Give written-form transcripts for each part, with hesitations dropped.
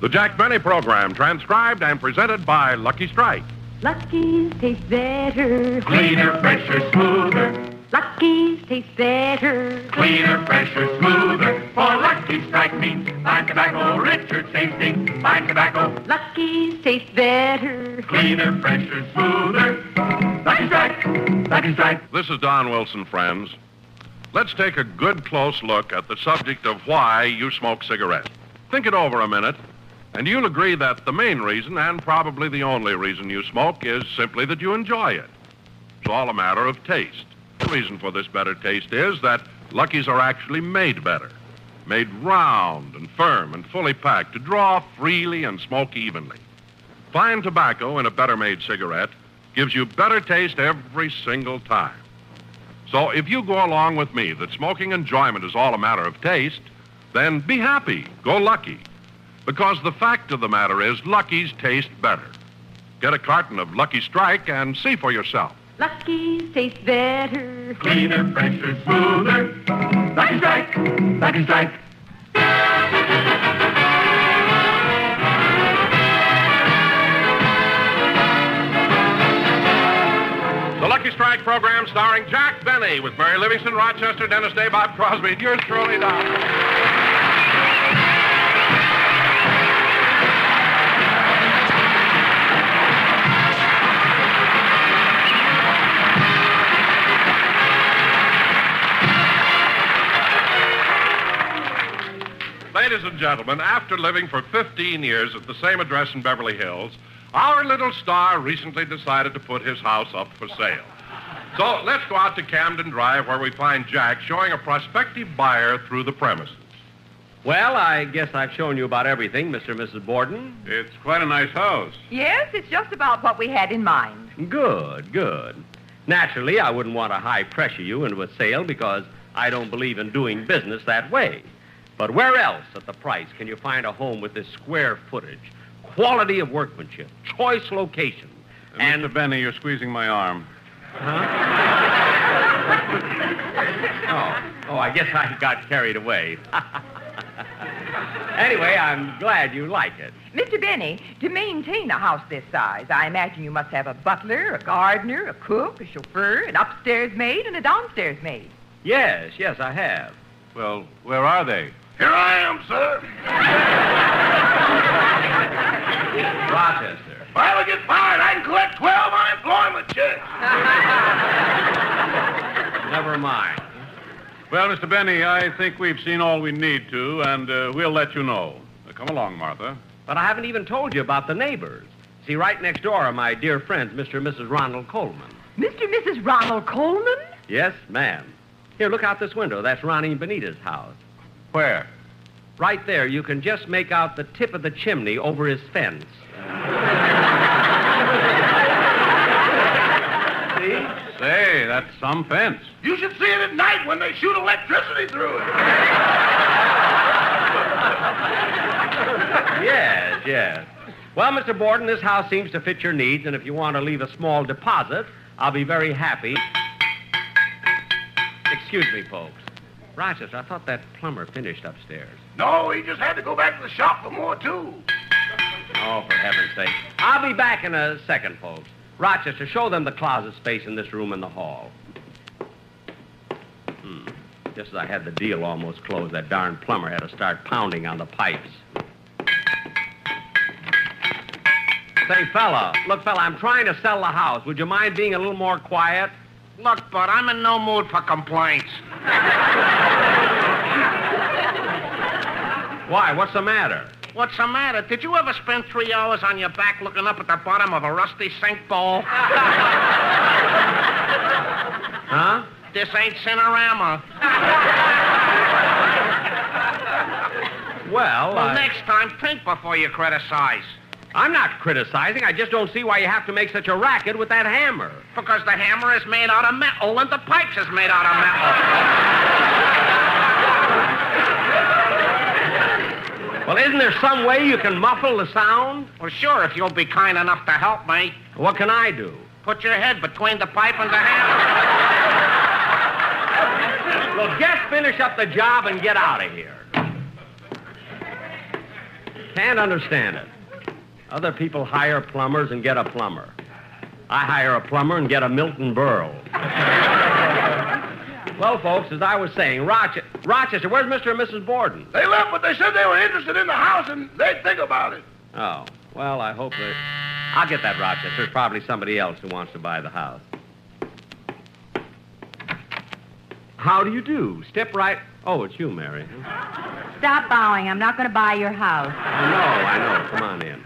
The Jack Benny program, transcribed and presented by Lucky Strike. Lucky's taste better. Cleaner, fresher, smoother. Lucky's taste better. Cleaner, fresher, smoother. For Lucky Strike means fine tobacco, richer tasting, fine tobacco. Lucky's taste better. Cleaner, fresher, smoother. Lucky Strike, Lucky Strike. This is Don Wilson, friends. Let's take a good close look at the subject of why you smoke cigarettes. Think it over a minute, and you'll agree that the main reason, and probably the only reason you smoke, is simply that you enjoy it. It's all a matter of taste. The reason for this better taste is that Lucky's are actually made better. Made round and firm and fully packed to draw freely and smoke evenly. Fine tobacco in a better-made cigarette gives you better taste every single time. So if you go along with me that smoking enjoyment is all a matter of taste, then be happy, go Lucky. Because the fact of the matter is, Lucky's taste better. Get a carton of Lucky Strike and see for yourself. Lucky's taste better. Cleaner, fresher, smoother. Lucky Strike, Lucky Strike. The Lucky Strike program starring Jack Benny with Mary Livingston, Rochester, Dennis Day, Bob Crosby, and yours truly, Don. Ladies and gentlemen, after living for 15 years at the same address in Beverly Hills, our little star recently decided to put his house up for sale. So let's go out to Camden Drive where we find Jack showing a prospective buyer through the premises. Well, I guess I've shown you about everything, Mr. and Mrs. Borden. It's quite a nice house. Yes, it's just about what we had in mind. Good, good. Naturally, I wouldn't want to high-pressure you into a sale because I don't believe in doing business that way. But where else at the price can you find a home with this square footage, quality of workmanship, choice location, and... Mr. Benny, you're squeezing my arm. Huh? Oh, I guess I got carried away. Anyway, I'm glad you like it. Mr. Benny, to maintain a house this size, I imagine you must have a butler, a gardener, a cook, a chauffeur, an upstairs maid, and a downstairs maid. Yes, I have. Well, where are they? Here I am, sir. Rochester. If I ever get fired, I can collect 12 unemployment checks. Never mind. Well, Mr. Benny, I think we've seen all we need to, and we'll let you know. Come along, Martha. But I haven't even told you about the neighbors. See, right next door are my dear friends, Mr. and Mrs. Ronald Coleman. Mr. and Mrs. Ronald Coleman? Yes, ma'am. Here, look out this window. That's Ronnie and Benita's house. Where? Right there, you can just make out the tip of the chimney over his fence. See? Say, that's some fence. You should see it at night when they shoot electricity through it. Yes. Well, Mr. Borden, this house seems to fit your needs, and if you want to leave a small deposit, I'll be very happy. Excuse me, folks. Rochester, I thought that plumber finished upstairs. No, he just had to go back to the shop for more tools. Oh, for heaven's sake. I'll be back in a second, folks. Rochester, show them the closet space in this room in the hall. Just as I had the deal almost closed, that darn plumber had to start pounding on the pipes. Say, fella, I'm trying to sell the house. Would you mind being a little more quiet? Look, Bud, I'm in no mood for complaints. Why? What's the matter? What's the matter? Did you ever spend 3 hours on your back looking up at the bottom of a rusty sink bowl? Huh? This ain't Cinerama. Well, Next time, think before you criticize. I'm not criticizing. I just don't see why you have to make such a racket with that hammer. Because the hammer is made out of metal and the pipes is made out of metal. Well, isn't there some way you can muffle the sound? Well, sure, if you'll be kind enough to help me. What can I do? Put your head between the pipe and the hammer. Well, just finish up the job and get out of here. Can't understand it. Other people hire plumbers and get a plumber. I hire a plumber and get a Milton Berle. Well, folks, as I was saying, Rochester, where's Mr. and Mrs. Borden? They left, but they said they were interested in the house and they'd think about it. Oh, well, I hope that... I'll get that, Rochester. There's probably somebody else who wants to buy the house. How do you do? Step right... Oh, it's you, Mary. Stop bowing. I'm not going to buy your house. I know. Come on in.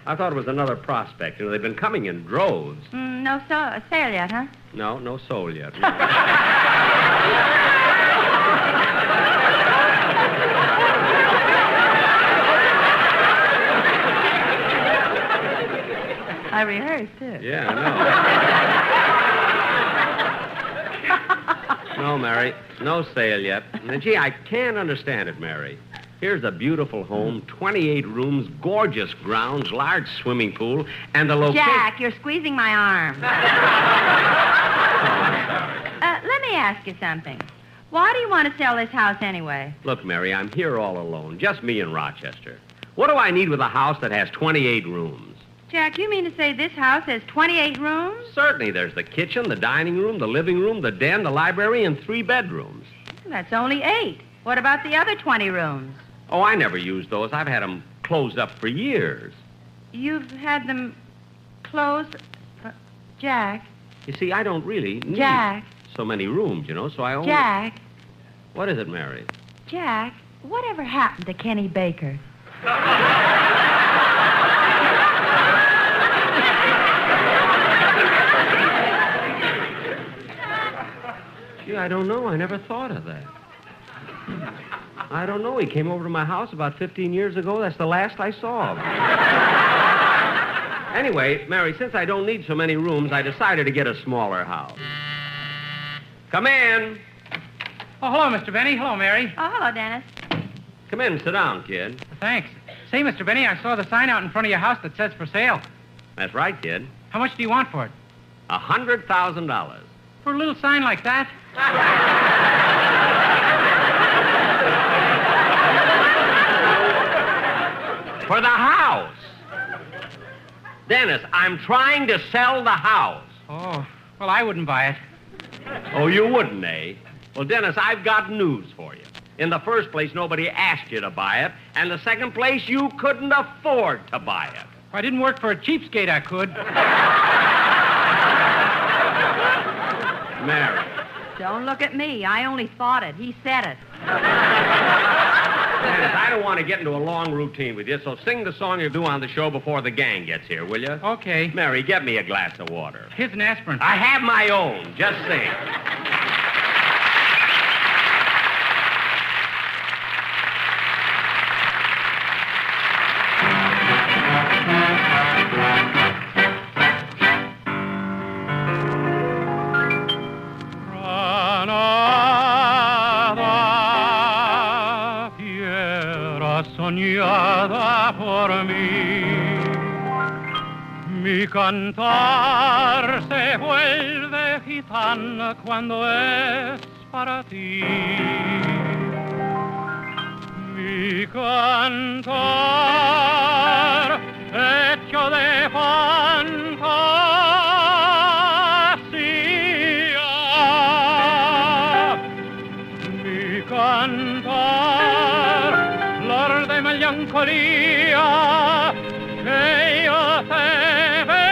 I thought it was another prospect. You know, they've been coming in droves. No sale yet, huh? No soul yet. I rehearsed, too. Yeah, I know. No, Mary, no sale yet. And, gee, I can't understand it, Mary. Here's a beautiful home, 28 rooms, gorgeous grounds, large swimming pool, and the location... Jack, you're squeezing my arm. Let me ask you something. Why do you want to sell this house anyway? Look, Mary, I'm here all alone, just me and Rochester. What do I need with a house that has 28 rooms? Jack, you mean to say this house has 28 rooms? Certainly. There's the kitchen, the dining room, the living room, the den, the library, and 3 bedrooms. That's only 8. What about the other 20 rooms? Oh, I never used those. I've had them closed up for years. You've had them closed? Jack. You see, I don't really need Jack. so many rooms, you know, so I only... Jack. What is it, Mary? Jack, whatever happened to Kenny Baker? Gee, I don't know. I never thought of that. I don't know. He came over to my house about 15 years ago. That's the last I saw of him. Anyway, Mary, since I don't need so many rooms, I decided to get a smaller house. Come in. Oh, hello, Mr. Benny. Hello, Mary. Oh, hello, Dennis. Come in. Sit down, kid. Thanks. Say, Mr. Benny, I saw the sign out in front of your house that says for sale. That's right, kid. How much do you want for it? $100,000. For a little sign like that? For the house. Dennis, I'm trying to sell the house. Oh, well, I wouldn't buy it. Oh, you wouldn't, eh? Well, Dennis, I've got news for you. In the first place, nobody asked you to buy it. And the second place, you couldn't afford to buy it. If I didn't work for a cheapskate, I could. Mary. Don't look at me. I only thought it. He said it. Dennis, I don't want to get into a long routine with you, so sing the song you do on the show before the gang gets here, will you? Okay. Mary, get me a glass of water. Here's an aspirin. I have my own. Just sing. Soñada por mí, mi cantar se vuelve gitana cuando es para ti. Mi cantar hecho de fantasía, mi cantar de melancolía que yo te vengo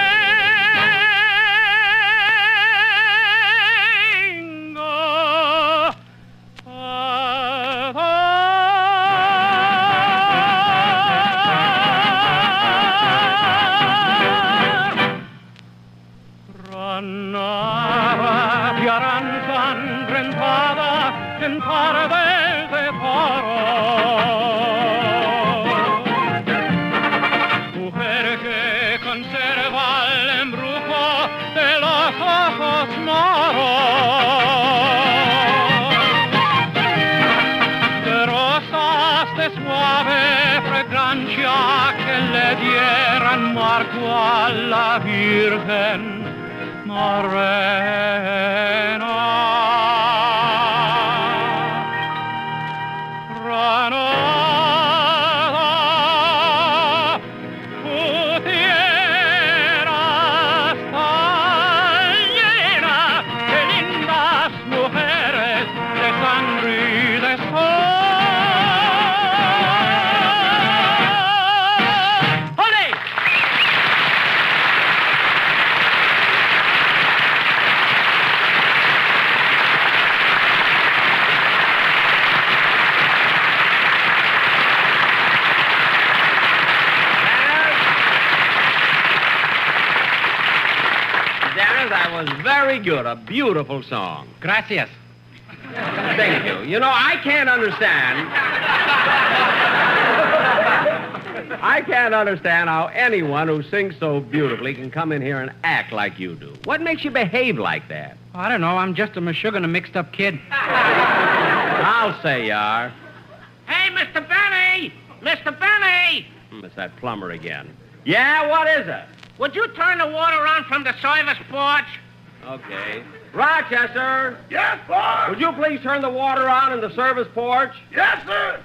a dar. Granada, piara ensangrentada en tardes de paro. Suave fragancia que le dieran marco a la Virgen morena. Granada, was very good. A beautiful song. Gracias. Thank you. You know, I can't understand how anyone who sings so beautifully can come in here and act like you do. What makes you behave like that? I don't know. I'm just a meshuggah, a mixed-up kid. I'll say you are. Hey, Mr. Benny! Mr. Benny! It's that plumber again. Yeah, what is it? Would you turn the water on from the service porch? Okay. Rochester, Yes, boss. would you please turn the water on in the service porch? Yes, sir.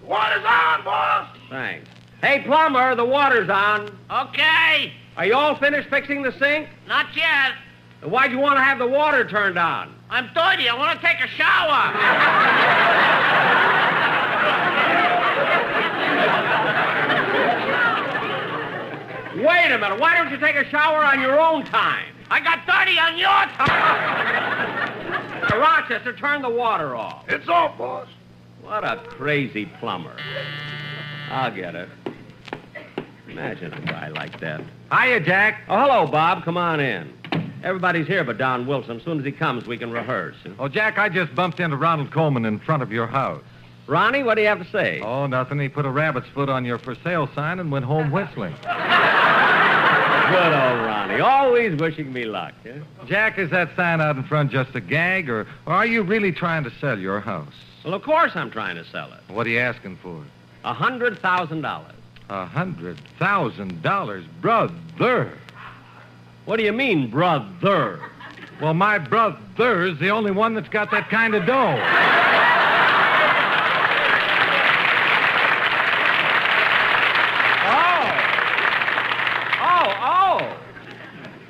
The water's on, boss. Thanks. Hey, plumber, the water's on. Okay. Are you all finished fixing the sink? Not yet. Why'd you want to have the water turned on? I'm dirty. I want to take a shower. Wait a minute. Why don't you take a shower on your own time? I got dirty on your time. Rochester, turn the water off. It's off, boss. What a crazy plumber. I'll get it. Imagine a guy like that. Hiya, Jack. Oh, hello, Bob. Come on in. Everybody's here but Don Wilson. As soon as he comes, we can rehearse. Oh, Jack, I just bumped into Ronald Coleman in front of your house. Ronnie, what do you have to say? Oh, nothing. He put a rabbit's foot on your for sale sign and went home whistling. Good old Ronnie. Always wishing me luck. Huh? Jack, is that sign out in front just a gag, or are you really trying to sell your house? Well, of course I'm trying to sell it. What are you asking for? $100,000. $100,000, brother. What do you mean, brother? Well, my brother's the only one that's got that kind of dough.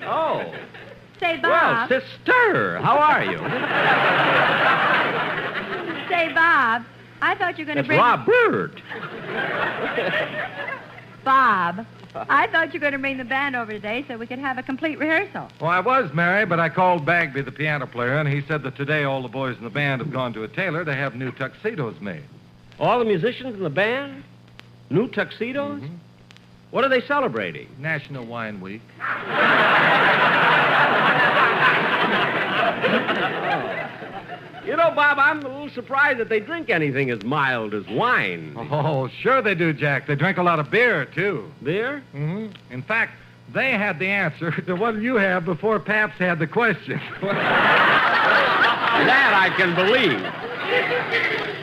Oh. Say, Well, Bob. sister, how are you? Say, Bob. I thought you were going to It's bring... Robert. Bob. I thought you were going to bring the band over today so we could have a complete rehearsal. Well, I was, Mary, but I called Bagby, the piano player, and he said that today all the boys in the band have gone to a tailor to have new tuxedos made. All the musicians in the band? New tuxedos? Mhm. What are they celebrating? National Wine Week. You know, Bob, I'm a little surprised that they drink anything as mild as wine. Oh, sure they do, Jack. They drink a lot of beer, too. Beer? Mm-hmm. In fact, they had the answer to what you have before Pabst had the question. That I can believe.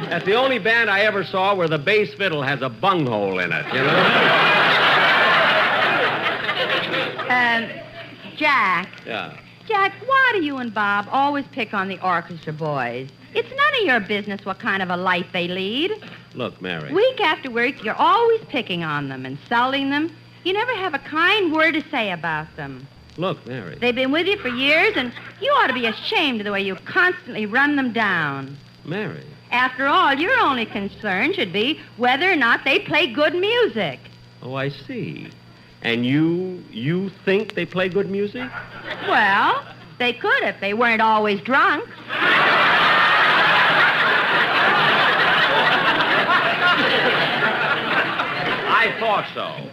That's the only band I ever saw where the bass fiddle has a bunghole in it, you know? Jack. Yeah. Jack, why do you and Bob always pick on the orchestra boys? It's none of your business what kind of a life they lead. Look, Mary. Week after week, you're always picking on them, insulting them. You never have a kind word to say about them. Look, Mary. They've been with you for years, and you ought to be ashamed of the way you constantly run them down. Mary. After all, your only concern should be whether or not they play good music. Oh, I see. And you think they play good music? Well, they could if they weren't always drunk. I thought so.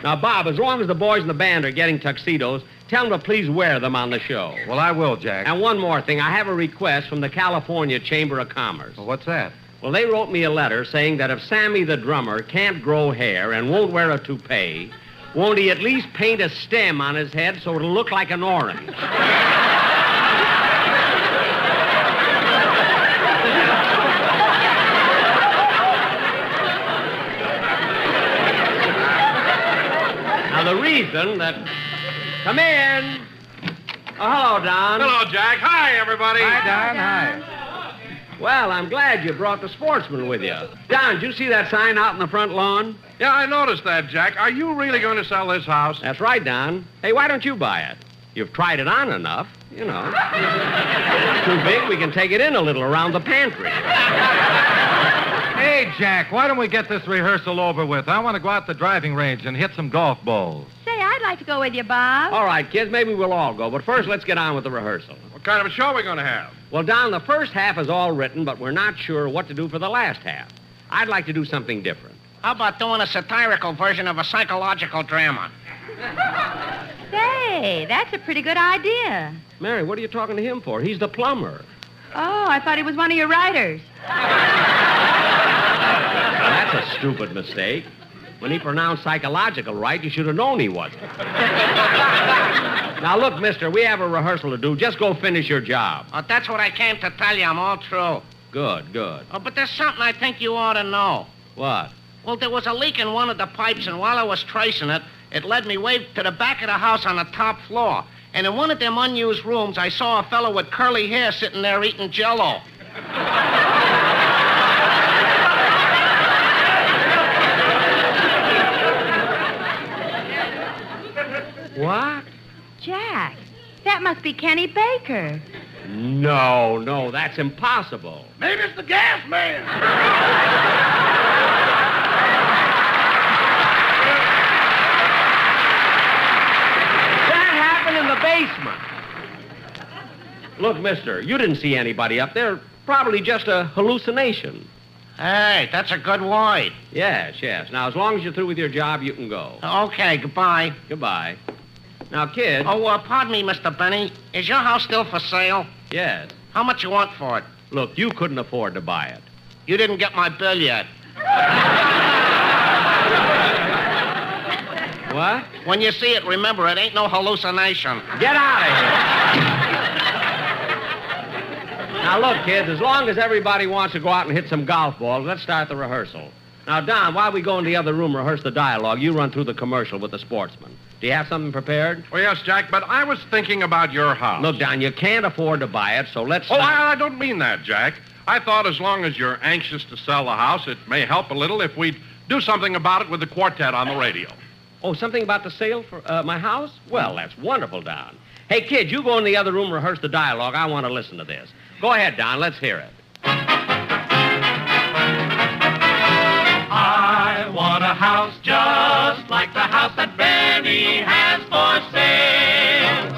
Now, Bob, as long as the boys in the band are getting tuxedos, tell them to please wear them on the show. Well, I will, Jack. And one more thing. I have a request from the California Chamber of Commerce. Well, what's that? Well, they wrote me a letter saying that if Sammy the drummer can't grow hair and won't wear a toupee, won't he at least paint a stem on his head so it'll look like an orange? Now, the reason that... Come in. Oh, hello, Don. Hello, Jack. Hi, everybody. Hi, Don. Hi. Well, I'm glad you brought the sportsman with you. Don, did you see that sign out in the front lawn? Yeah, I noticed that, Jack. Are you really going to sell this house? That's right, Don. Hey, why don't you buy it? You've tried it on enough, you know. Too big, we can take it in a little around the pantry. Hey, Jack, why don't we get this rehearsal over with? I want to go out the driving range and hit some golf balls. Say, I'd like to go with you, Bob. All right, kids, maybe we'll all go, but first let's get on with the rehearsal. What kind of a show are we going to have? Well, Don, the first half is all written, but we're not sure what to do for the last half. I'd like to do something different. How about doing a satirical version of a psychological drama? Say, that's a pretty good idea. Mary, what are you talking to him for? He's the plumber. Oh, I thought he was one of your writers. That's a stupid mistake. When he pronounced psychological right, you should have known he wasn't. Now, look, mister, we have a rehearsal to do. Just go finish your job. Oh, that's what I came to tell you. I'm all through. Good, good. Oh, but there's something I think you ought to know. What? Well, there was a leak in one of the pipes, and while I was tracing it, it led me way to the back of the house on the top floor. And in one of them unused rooms, I saw a fellow with curly hair sitting there eating Jell-O. What? Jack, that must be Kenny Baker. No, that's impossible. Maybe it's the gas man. That happened in the basement. Look, mister, you didn't see anybody up there. Probably just a hallucination. Hey, that's a good word. Yes. Now, as long as you're through with your job, you can go. Okay, goodbye. Goodbye. Now, kid. Oh, pardon me, Mr. Benny. Is your house still for sale? Yes. How much you want for it? Look, you couldn't afford to buy it. You didn't get my bill yet. What? When you see it, remember, it ain't no hallucination. Get out of here. Now, look, kids, as long as everybody wants to go out and hit some golf balls, let's start the rehearsal. Now, Don, while we go in the other room and rehearse the dialogue, you run through the commercial with the sportsman. Do you have something prepared? Well, yes, Jack, but I was thinking about your house. Look, Don, you can't afford to buy it, so let's... Oh, I don't mean that, Jack. I thought as long as you're anxious to sell the house, it may help a little if we do something about it with the quartet on the radio. Oh, something about the sale for my house? Well, that's wonderful, Don. Hey, kid, you go in the other room and rehearse the dialogue. I want to listen to this. Go ahead, Don. Let's hear it. I want a house just like the house that Benny has for sale.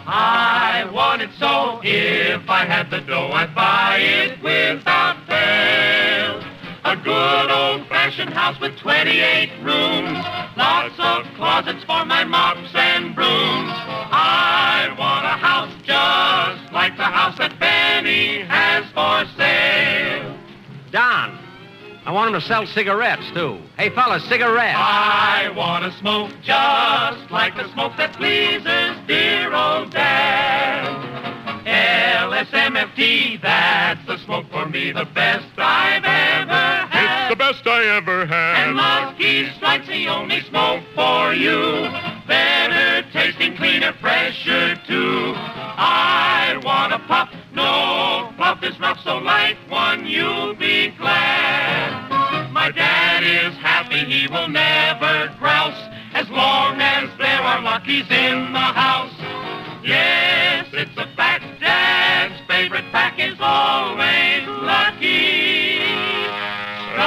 I want it so if I had the dough, I'd buy it without fail. A good old-fashioned house with 28 rooms, lots of closets for my mops and brooms. I want a house just like the house that Benny has for sale. Don, I want him to sell cigarettes, too. Hey, fellas, cigarettes. I want to smoke just like the smoke that pleases dear old Dad. LSMFT, that's the smoke for me, the best I've ever had. It's the best I ever had. And Lucky Strike's the only smoke for you. Better tasting, cleaner, fresher, too. I want a puff, no puff is rough, so light one, you'll be glad. My dad is happy, he will never grouse, as long as there are Luckies in the house. Yes, it's a fact, Dad's favorite pack is always Lucky Strike.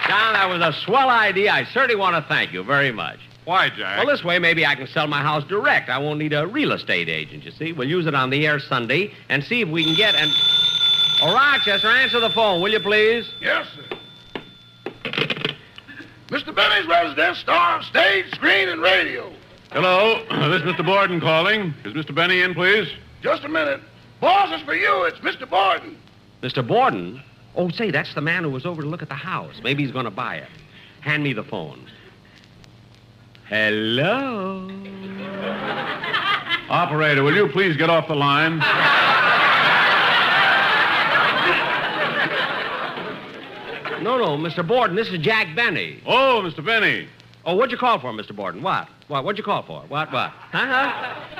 Don, that was a swell idea. I certainly want to thank you very much. Why, Jack? Well, this way, maybe I can sell my house direct. I won't need a real estate agent, you see. We'll use it on the air Sunday and see if we can get an... Oh, Rochester, answer the phone, will you, please? Yes, sir. Mr. Benny's residence, star of stage, screen, and radio. Hello, this is Mr. Borden calling. Is Mr. Benny in, please? Just a minute. Boss, it's for you. It's Mr. Borden. Mr. Borden? Oh, say, that's the man who was over to look at the house. Maybe he's going to buy it. Hand me the phone. Hello? Operator, will you please get off the line? No, Mr. Borden, this is Jack Benny. Oh, Mr. Benny. Oh, what'd you call for, Mr. Borden? What? What'd you call for? What? Huh?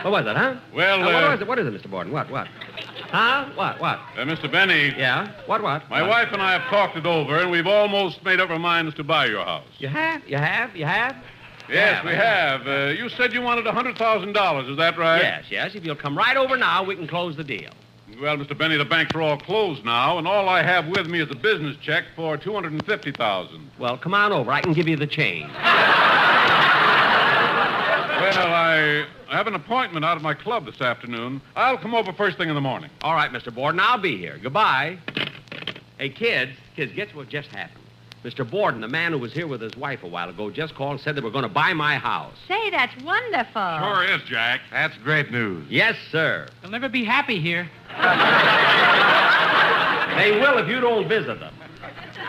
What was it, huh? Well, what is it, Mr. Borden? What? Huh? What? Mr. Benny. Yeah? What? My wife and I have talked it over, and we've almost made up our minds to buy your house. You have? Yes, we have. You said you wanted $100,000, is that right? Yes. If you'll come right over now, we can close the deal. Well, Mr. Benny, the banks are all closed now, and all I have with me is a business check for $250,000. Well, come on over. I can give you the change. Well, I have an appointment out at my club this afternoon. I'll come over first thing in the morning. All right, Mr. Borden, I'll be here. Goodbye. Hey, kids, guess what just happened? Mr. Borden, the man who was here with his wife a while ago, just called and said they were going to buy my house. Say, that's wonderful. Sure is, Jack. That's great news. Yes, sir. They'll never be happy here. They will if you don't visit them.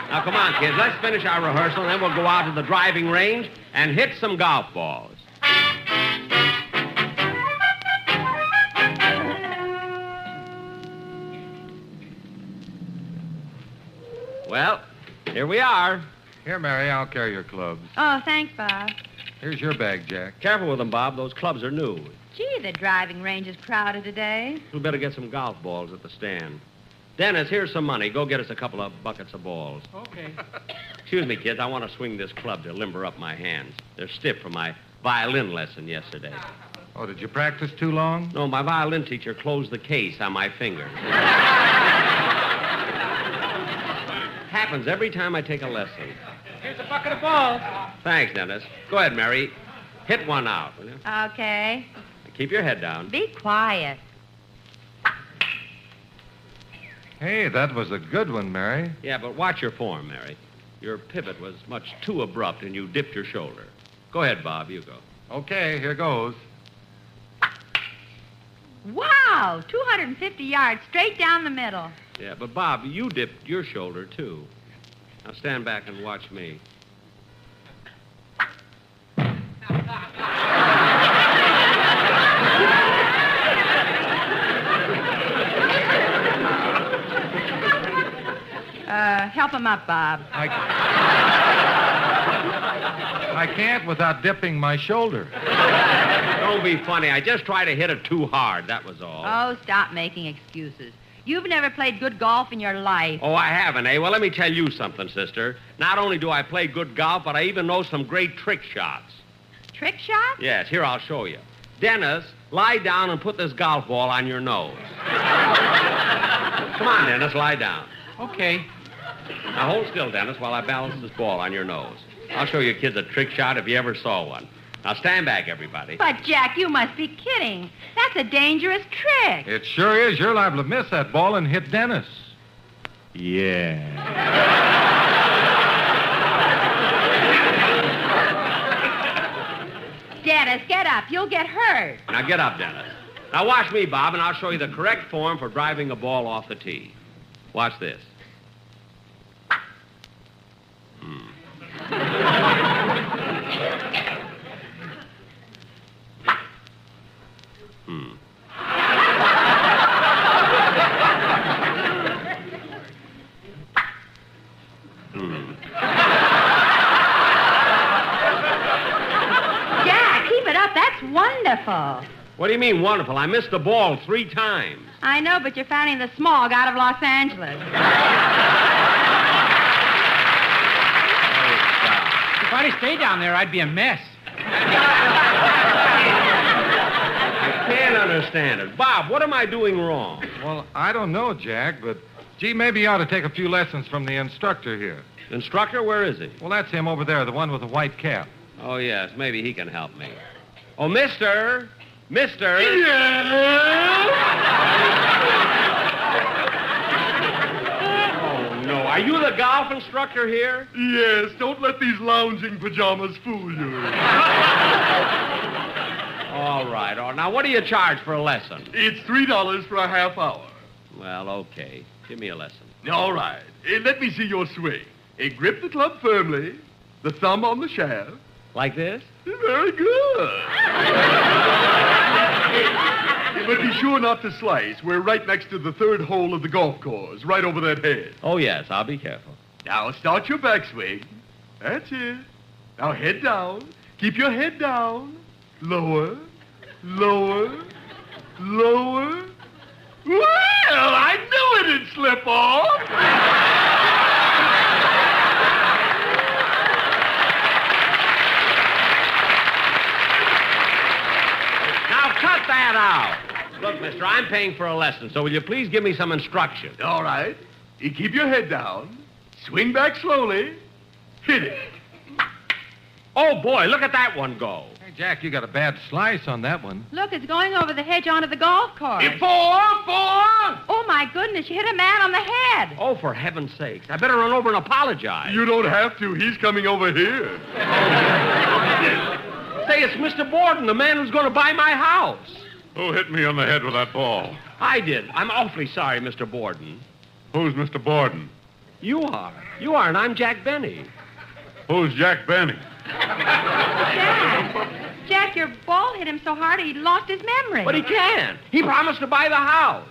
Now, come on, kids. Let's finish our rehearsal, and then we'll go out to the driving range and hit some golf balls. Well, here we are. Here, Mary, I'll carry your clubs. Oh, thanks, Bob. Here's your bag, Jack. Careful with them, Bob. Those clubs are new. Gee, the driving range is crowded today. We better get some golf balls at the stand. Dennis, here's some money. Go get us a couple of buckets of balls. Okay. Excuse me, kids. I want to swing this club to limber up my hands. They're stiff from my violin lesson yesterday. Oh, did you practice too long? No, my violin teacher closed the case on my fingers. Happens every time I take a lesson. Here's a bucket of balls. Thanks, Dennis. Go ahead, Mary. Hit one out, will you? Okay. Keep your head down. Be quiet. Hey, that was a good one, Mary. Yeah, but watch your form, Mary. Your pivot was much too abrupt, and you dipped your shoulder. Go ahead, Bob. You go. Okay, here goes. Wow, 250 yards straight down the middle. Yeah, but Bob, you dipped your shoulder, too. Now stand back and watch me. Help him up, Bob. I can't without dipping my shoulder. Don't be funny. I just tried to hit it too hard, that was all. Oh, stop making excuses. You've never played good golf in your life. Oh, I haven't, eh? Well, let me tell you something, sister. Not only do I play good golf, but I even know some great trick shots. Trick shots? Yes, here, I'll show you. Dennis, lie down and put this golf ball on your nose. Come on, Dennis, lie down. Okay. Now, hold still, Dennis, while I balance this ball on your nose. I'll show you kids a trick shot if you ever saw one. Now, stand back, everybody. But, Jack, you must be kidding. That's a dangerous trick. It sure is. You're liable to miss that ball and hit Dennis. Yeah. Dennis, get up. You'll get hurt. Now, get up, Dennis. Now, watch me, Bob, and I'll show you the correct form for driving a ball off the tee. Watch this. Jack, keep it up. That's wonderful. What do you mean, wonderful? I missed the ball 3 times. I know, but you're finding the smog out of Los Angeles. If I'd have stayed down there, I'd be a mess. I can't understand it. Bob, what am I doing wrong? Well, I don't know, Jack, but, gee, maybe you ought to take a few lessons from the instructor here. Instructor, where is he? Well, that's him over there, the one with the white cap. Oh, yes, maybe he can help me. Oh, mister! Mister! Oh, no. Are you the golf instructor here? Yes, don't let these lounging pajamas fool you. All right. Now, what do you charge for a lesson? It's $3 for a half hour. Well, okay. Give me a lesson. All right. Let me see your swing. Grip the club firmly, the thumb on the shaft. Like this? Very good. But be sure not to slice. We're right next to the 3rd hole of the golf course, right over that head. Oh, yes. I'll be careful. Now, start your backswing. That's it. Now, head down. Keep your head down. Lower, lower, lower. Well, I knew it'd slip off. Now, cut that out. Look, mister, I'm paying for a lesson, so will you please give me some instruction? All right. You keep your head down. Swing back slowly. Hit it. Oh, boy, look at that one go. Hey, Jack, you got a bad slice on that one. Look, it's going over the hedge onto the golf course. Four! Oh, my goodness, you hit a man on the head. Oh, for heaven's sakes. I better run over and apologize. You don't have to. He's coming over here. Say, it's Mr. Borden, the man who's going to buy my house. Who hit me on the head with that ball? I did. I'm awfully sorry, Mr. Borden. Who's Mr. Borden? You are. You are, and I'm Jack Benny. Who's Jack Benny? Jack, your ball hit him so hard he lost his memory. But he can't. He promised to buy the house.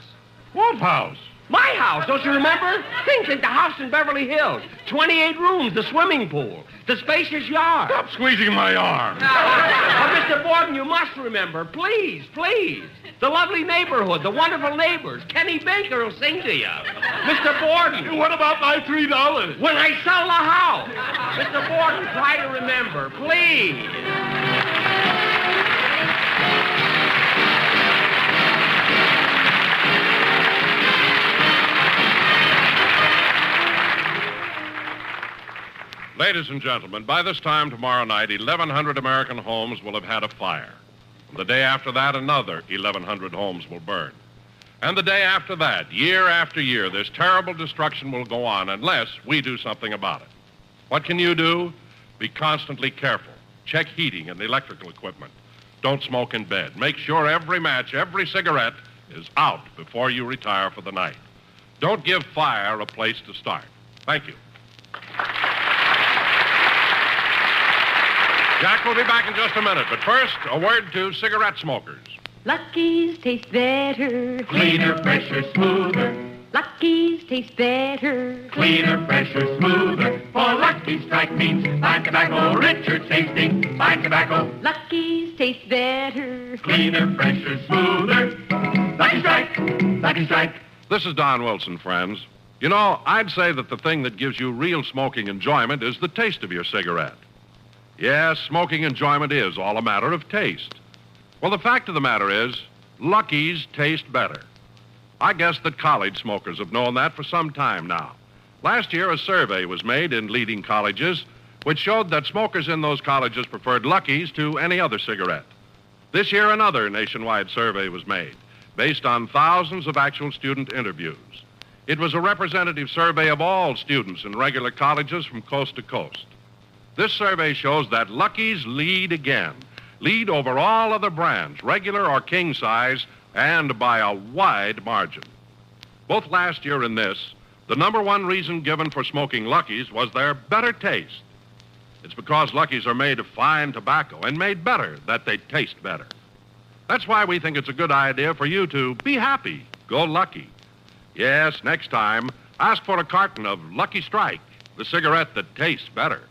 What house? My house, don't you remember? Think like the house in Beverly Hills. 28 rooms, the swimming pool, the spacious yard. Stop squeezing my arm. But, Mr. Borden, you must remember, please, please. The lovely neighborhood, the wonderful neighbors. Kenny Baker will sing to you. Mr. Borden. What about my $3? When I sell the house. Mr. Borden, try to remember, please. Ladies and gentlemen, by this time tomorrow night, 1,100 American homes will have had a fire. The day after that, another 1,100 homes will burn. And the day after that, year after year, this terrible destruction will go on unless we do something about it. What can you do? Be constantly careful. Check heating and electrical equipment. Don't smoke in bed. Make sure every match, every cigarette is out before you retire for the night. Don't give fire a place to start. Thank you. Jack will be back in just a minute, but first, a word to cigarette smokers. Lucky's taste better. Cleaner, fresher, smoother. Lucky's taste better. Cleaner, fresher, smoother. For Lucky Strike means fine tobacco, richer tasting, fine tobacco. Lucky's taste better. Cleaner, fresher, smoother. Lucky Strike, Lucky Strike. This is Don Wilson, friends. You know, I'd say that the thing that gives you real smoking enjoyment is the taste of your cigarette. Yes, smoking enjoyment is all a matter of taste. Well, the fact of the matter is, Lucky's taste better. I guess that college smokers have known that for some time now. Last year, a survey was made in leading colleges which showed that smokers in those colleges preferred Lucky's to any other cigarette. This year, another nationwide survey was made based on thousands of actual student interviews. It was a representative survey of all students in regular colleges from coast to coast. This survey shows that Lucky's lead again, lead over all other brands, regular or king size, and by a wide margin. Both last year and this, the number one reason given for smoking Lucky's was their better taste. It's because Lucky's are made of fine tobacco and made better that they taste better. That's why we think it's a good idea for you to be happy. Go Lucky. Yes, next time, ask for a carton of Lucky Strike, the cigarette that tastes better.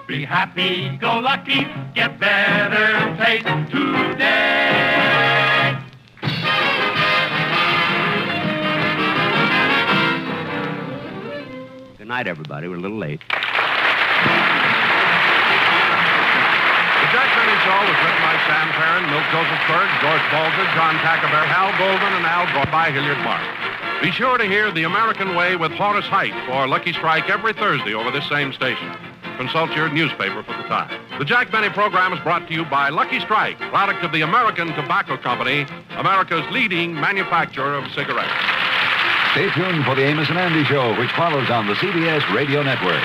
Be happy, go lucky, get better taste today. Good night, everybody. We're a little late. The Jack Benny Show was written by Sam Perrin, Milt Josephsberg, George Balzer, John Tackerberry, Hal Goldman, and Al Gore by Hilliard Mark. Be sure to hear The American Way with Horace Height for Lucky Strike every Thursday over this same station. Consult your newspaper for the time. The Jack Benny program is brought to you by Lucky Strike, product of the American Tobacco Company, America's leading manufacturer of cigarettes. Stay tuned for the Amos and Andy Show, which follows on the CBS Radio Network.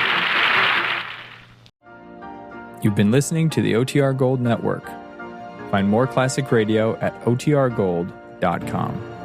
You've been listening to the OTR Gold Network. Find more classic radio at otrgold.com.